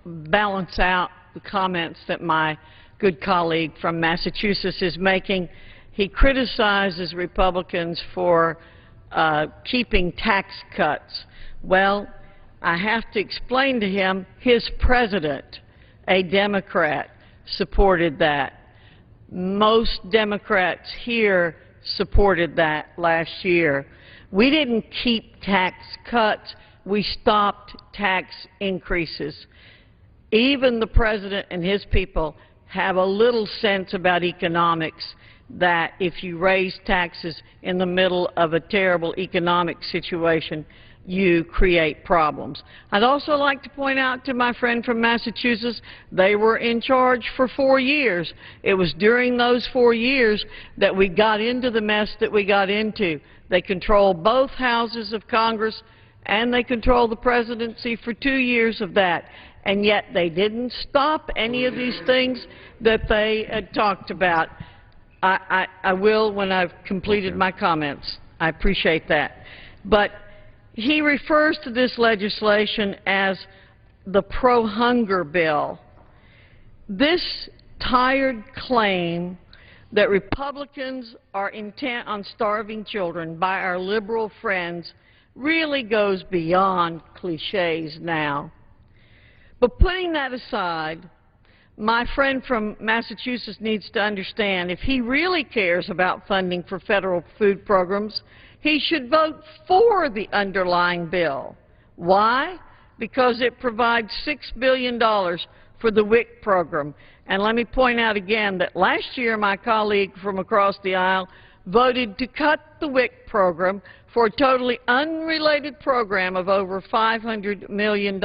T: balance out the comments that my good colleague from Massachusetts is making. He criticizes Republicans for keeping tax cuts. Well, I have to explain to him his president, a Democrat, supported that. Most Democrats here supported that last year. We didn't keep tax cuts. We stopped tax increases. Even the president and his people have a little sense about economics, that if you raise taxes in the middle of a terrible economic situation, you create problems. I'd also like to point out to my friend from Massachusetts, they were in charge for 4 years. It was during those 4 years that we got into the mess that we got into. They controlled both houses of Congress, and they controlled the presidency for 2 years of that. And yet they didn't stop any of these things that they had talked about. I will when I've completed my comments. I appreciate that. But he refers to this legislation as the pro-hunger bill. This tired claim that Republicans are intent on starving children by our liberal friends really goes beyond cliches now. But putting that aside, my friend from Massachusetts needs to understand if he really cares about funding for federal food programs, he should vote for the underlying bill. Why? Because it provides $6 billion for the WIC program. And let me point out again that last year my colleague from across the aisle voted to cut the WIC program for a totally unrelated program of over $500 million.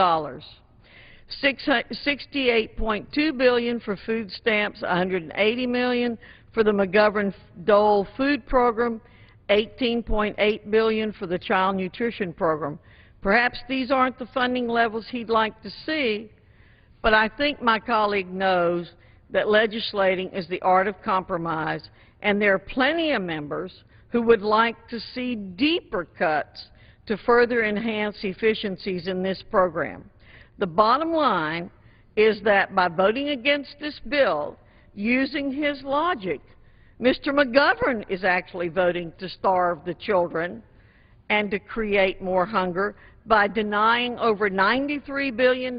T: $68.2 billion for food stamps, $180 million for the McGovern-Dole food program, $18.8 billion for the child nutrition program. Perhaps these aren't the funding levels he'd like to see, but I think my colleague knows that legislating is the art of compromise, and there are plenty of members who would like to see deeper cuts to further enhance efficiencies in this program. The bottom line is that by voting against this bill, using his logic, Mr. McGovern is actually voting to starve the children and to create more hunger by denying over $93 billion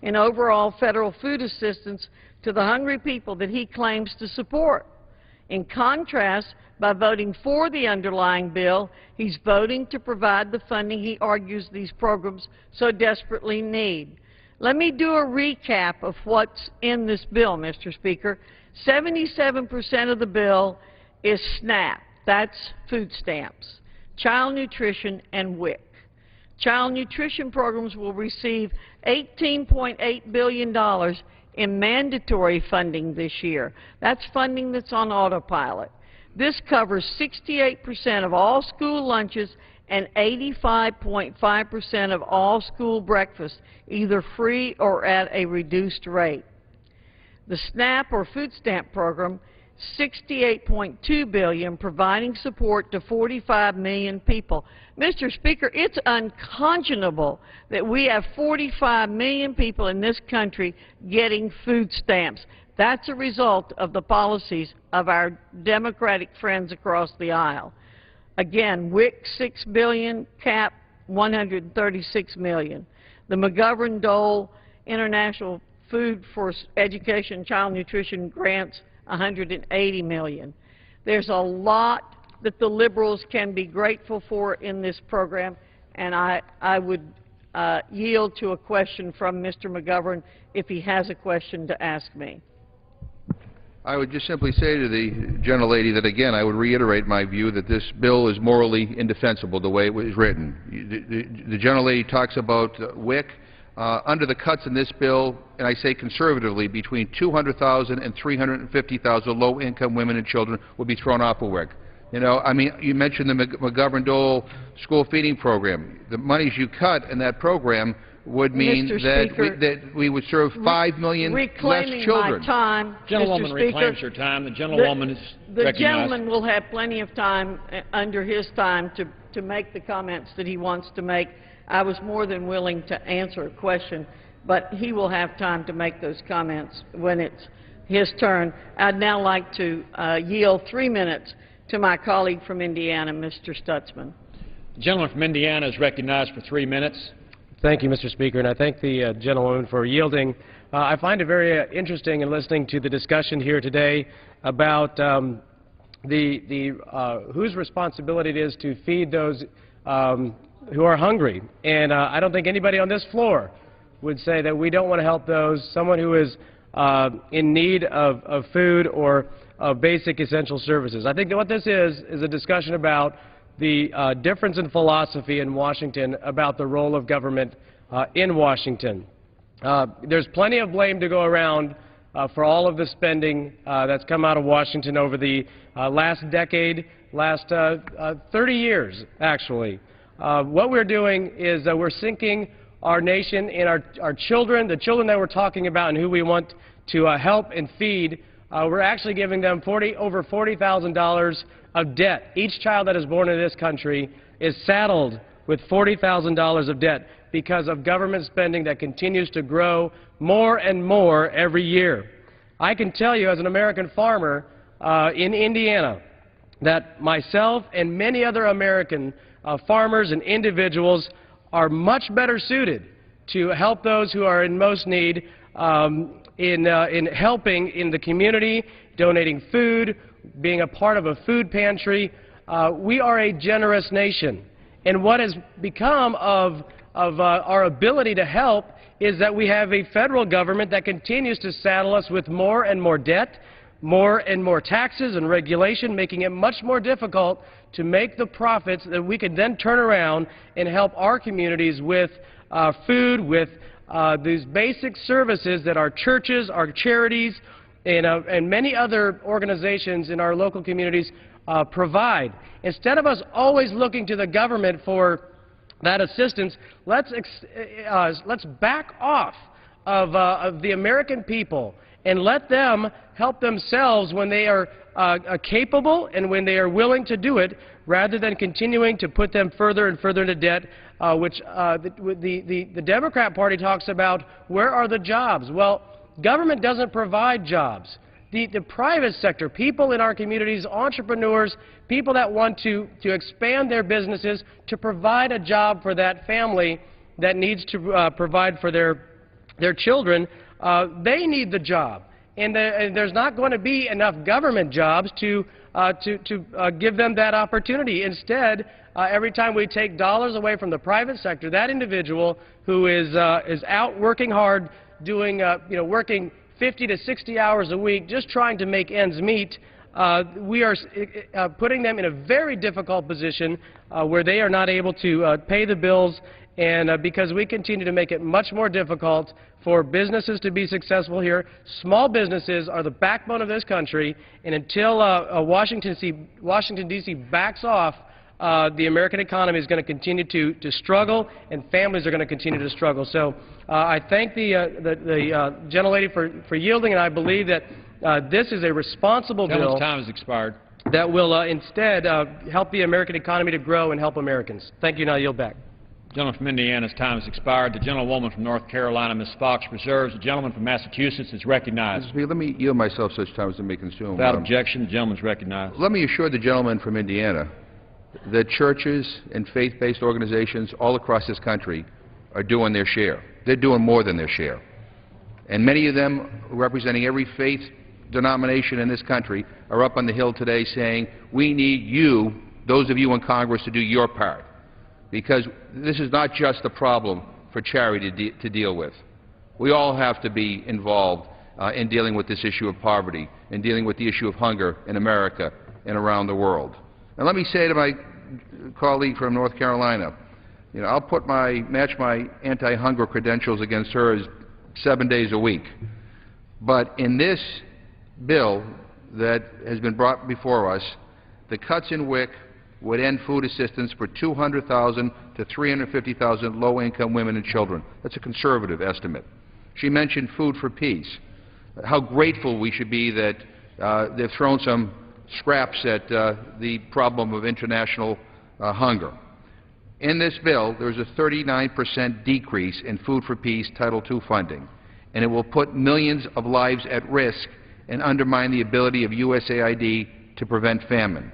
T: in overall federal food assistance to the hungry people that he claims to support. In contrast, by voting for the underlying bill, he's voting to provide the funding he argues these programs so desperately need. Let me do a recap of what's in this bill, Mr. Speaker. 77% of the bill is SNAP, that's food stamps, child nutrition, and WIC. Child nutrition programs will receive $18.8 billion in mandatory funding this year. That's funding that's on autopilot. This covers 68% of all school lunches and 85.5% of all school breakfasts, either free or at a reduced rate. The SNAP or food stamp program, $68.2 billion, providing support to 45 million people. Mr. Speaker, it's unconscionable that we have 45 million people in this country getting food stamps. That's a result of the policies of our Democratic friends across the aisle. Again, WIC, $6 billion, CAP, $136 million. The McGovern-Dole International Food for Education Child Nutrition Grants, $180 million. There's a lot that the liberals can be grateful for in this program, and I would yield to a question from Mr. McGovern if he has a question to ask me.
U: I would just simply say to the gentlelady that, again, I would reiterate my view that this bill is morally indefensible the way it was written. The gentlelady talks about WIC. Under the cuts in this bill, and I say conservatively, between 200,000 and 350,000 low-income women and children will be thrown off of WIC. You know, I mean, you mentioned the McGovern-Dole school feeding program. The monies you cut in that program would mean that we would serve 5 million less children.
T: My time,
F: Gentlewoman
T: Mr. Speaker,
F: reclaims her time. The gentlewoman is
T: the
F: recognized.
T: gentleman will have plenty of time under his time to make the comments that he wants to make. I was more than willing to answer a question, but he will have time to make those comments when it's his turn. I'd now like to yield 3 minutes to my colleague from Indiana, Mr. Stutzman.
F: The gentleman from Indiana is recognized for 3 minutes.
E: Thank you, Mr. Speaker, and I thank the gentlewoman for yielding. I find it very interesting in listening to the discussion here today about whose responsibility it is to feed those who are hungry. And I don't think anybody on this floor would say that we don't want to help someone who is in need of food or of basic essential services. I think that what this is a discussion about the difference in philosophy in Washington about the role of government in Washington. There's plenty of blame to go around for all of the spending that's come out of Washington over the last decade, last 30 years, actually. What we're doing is we're sinking our nation and our children, the children that we're talking about and who we want to help and feed. We're actually giving them over $40,000 of debt. Each child that is born in this country is saddled with $40,000 of debt because of government spending that continues to grow more and more every year. I can tell you as an American farmer in Indiana that myself and many other American farmers and individuals are much better suited to help those who are in most need in helping in the community, donating food, being a part of a food pantry. We are a generous nation. And what has become of our ability to help is that we have a federal government that continues to saddle us with more and more debt, more and more taxes and regulation, making it much more difficult to make the profits that we can then turn around and help our communities with food, with these basic services that our churches, our charities, and many other organizations in our local communities provide. Instead of us always looking to the government for that assistance, let's back off of the American people and let them help themselves when they are capable and when they are willing to do it, rather than continuing to put them further and further into debt, which the Democrat Party talks about. Where are the jobs? Well, government doesn't provide jobs. The private sector, people in our communities, entrepreneurs, people that want to expand their businesses to provide a job for that family that needs to provide for their children, they need the job. and there's not going to be enough government jobs to give them that opportunity. Instead, every time we take dollars away from the private sector, that individual who is out working hard, doing working 50 to 60 hours a week, just trying to make ends meet, we are putting them in a very difficult position where they are not able to pay the bills, and because we continue to make it much more difficult for businesses to be successful here. Small businesses are the backbone of this country, and until Washington, D.C. backs off, the American economy is going to continue to struggle, and families are going to continue to struggle. So I thank the gentlelady for yielding, and I believe that this is a responsible bill.
F: Time has expired.
E: That will instead help the American economy to grow and help Americans. Thank you. Now I yield back.
F: Gentleman from Indiana's time has expired. The gentlewoman from North Carolina, Ms. Fox, reserves. The gentleman from Massachusetts is recognized.
U: Mr. Speaker, let me yield myself such time as I may consume.
F: Without objection, the gentleman is recognized.
U: Let me assure the gentleman from Indiana that churches and faith-based organizations all across this country are doing their share. They're doing more than their share. And many of them, representing every faith denomination in this country, are up on the Hill today saying, we need you, those of you in Congress, to do your part. Because this is not just a problem for charity to deal with. We all have to be involved in dealing with this issue of poverty and dealing with the issue of hunger in America and around the world. And let me say to my colleague from North Carolina, I'll match my anti-hunger credentials against hers 7 days a week. But in this bill that has been brought before us, the cuts in WIC would end food assistance for 200,000 to 350,000 low-income women and children. That's a conservative estimate. She mentioned Food for Peace. How grateful we should be that they've thrown some scraps at the problem of international hunger. In this bill, there's a 39% decrease in Food for Peace Title II funding, and it will put millions of lives at risk and undermine the ability of USAID to prevent famine.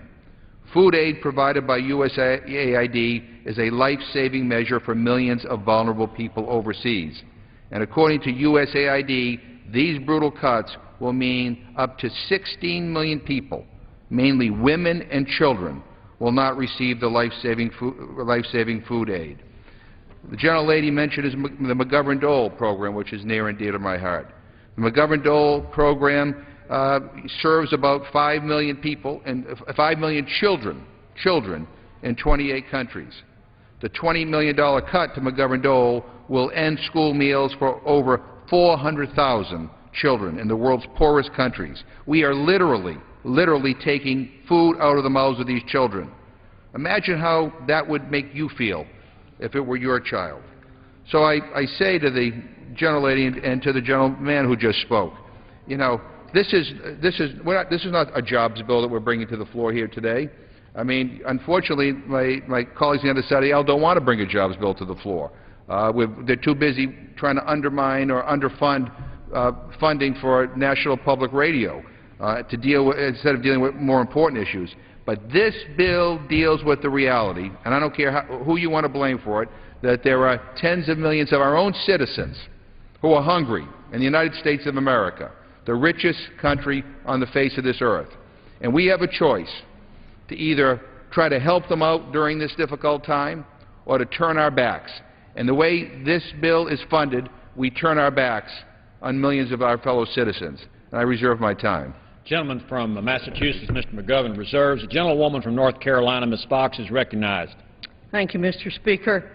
U: Food aid provided by USAID is a life-saving measure for millions of vulnerable people overseas. And according to USAID, these brutal cuts will mean up to 16 million people, mainly women and children, will not receive the life-saving food aid. The gentlelady mentioned the McGovern-Dole program, which is near and dear to my heart. The McGovern-Dole program serves about 5 million people and 5 million children in 28 countries. The $20 million cut to McGovern-Dole will end school meals for over 400,000 children in the world's poorest countries. We are literally taking food out of the mouths of these children. Imagine how that would make you feel if it were your child. So I say to the gentlelady and to the gentleman who just spoke, this is not a jobs bill that we're bringing to the floor here today. I mean, unfortunately, my colleagues on the other side of the aisle don't want to bring a jobs bill to the floor. They're too busy trying to undermine or underfund funding for National Public Radio instead of dealing with more important issues. But this bill deals with the reality, and I don't care who you want to blame for it, that there are tens of millions of our own citizens who are hungry in the United States of America, the richest country on the face of this earth. And we have a choice to either try to help them out during this difficult time or to turn our backs. And the way this bill is funded, we turn our backs on millions of our fellow citizens. And I reserve my time.
F: Gentleman from Massachusetts, Mr. McGovern, reserves. The gentlewoman from North Carolina, Ms. Fox, is recognized.
T: Thank you, Mr. Speaker.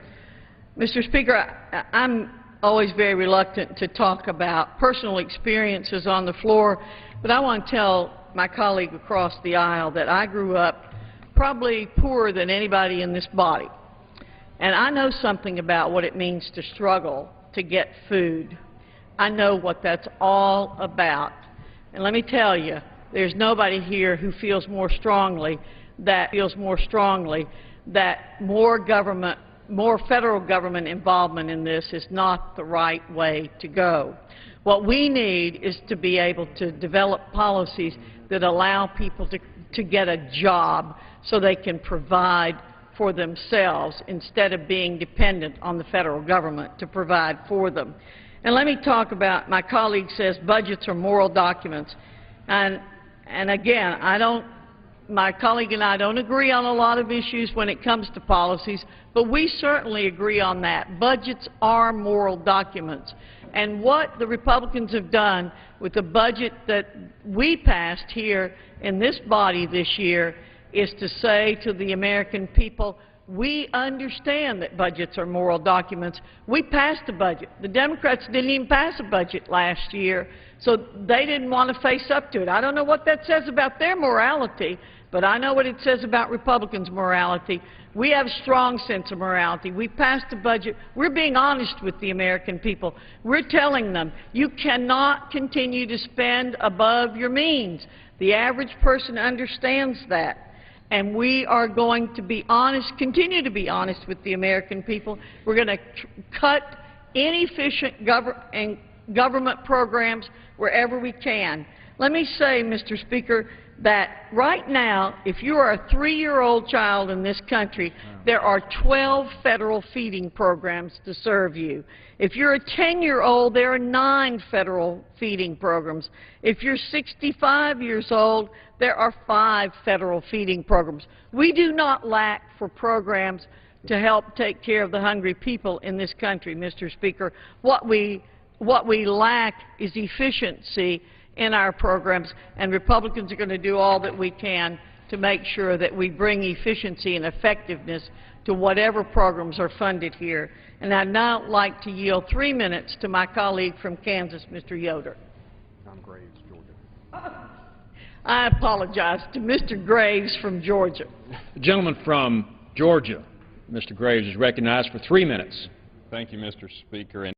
T: Mr. Speaker, I'm always very reluctant to talk about personal experiences on the floor, but I want to tell my colleague across the aisle that I grew up probably poorer than anybody in this body. And I know something about what it means to struggle to get food. I know what that's all about. And let me tell you, there's nobody here who feels more strongly that more federal government involvement in this is not the right way to go. What we need is to be able to develop policies that allow people to get a job so they can provide for themselves instead of being dependent on the federal government to provide for them. And let me talk about, my colleague says budgets are moral documents. And again, my colleague and I don't agree on a lot of issues when it comes to policies, but we certainly agree on that. Budgets are moral documents. And what the Republicans have done with the budget that we passed here in this body this year is to say to the American people, we understand that budgets are moral documents. We passed a budget. The Democrats didn't even pass a budget last year, so they didn't want to face up to it. I don't know what that says about their morality, but I know what it says about Republicans' morality. We have a strong sense of morality. We passed a budget. We're being honest with the American people. We're telling them, you cannot continue to spend above your means. The average person understands that. And we are going to be honest, continue to be honest with the American people. We're going to cut inefficient government programs wherever we can. Let me say, Mr. Speaker, that right now, if you are a 3-year-old child in this country, there are 12 federal feeding programs to serve you. If you're a 10-year-old, there are 9 federal feeding programs. If you're 65 years old, there are 5 federal feeding programs. We do not lack for programs to help take care of the hungry people in this country, Mr. Speaker. What we lack is efficiency in our programs, and Republicans are going to do all that we can to make sure that we bring efficiency and effectiveness to whatever programs are funded here. And I'd now like to yield 3 minutes to my colleague from Kansas, Mr. Yoder.
A: Tom Graves, Georgia.
T: I apologize to Mr. Graves from Georgia.
F: The gentleman from Georgia, Mr. Graves, is recognized for 3 minutes.
A: Thank you, Mr. Speaker.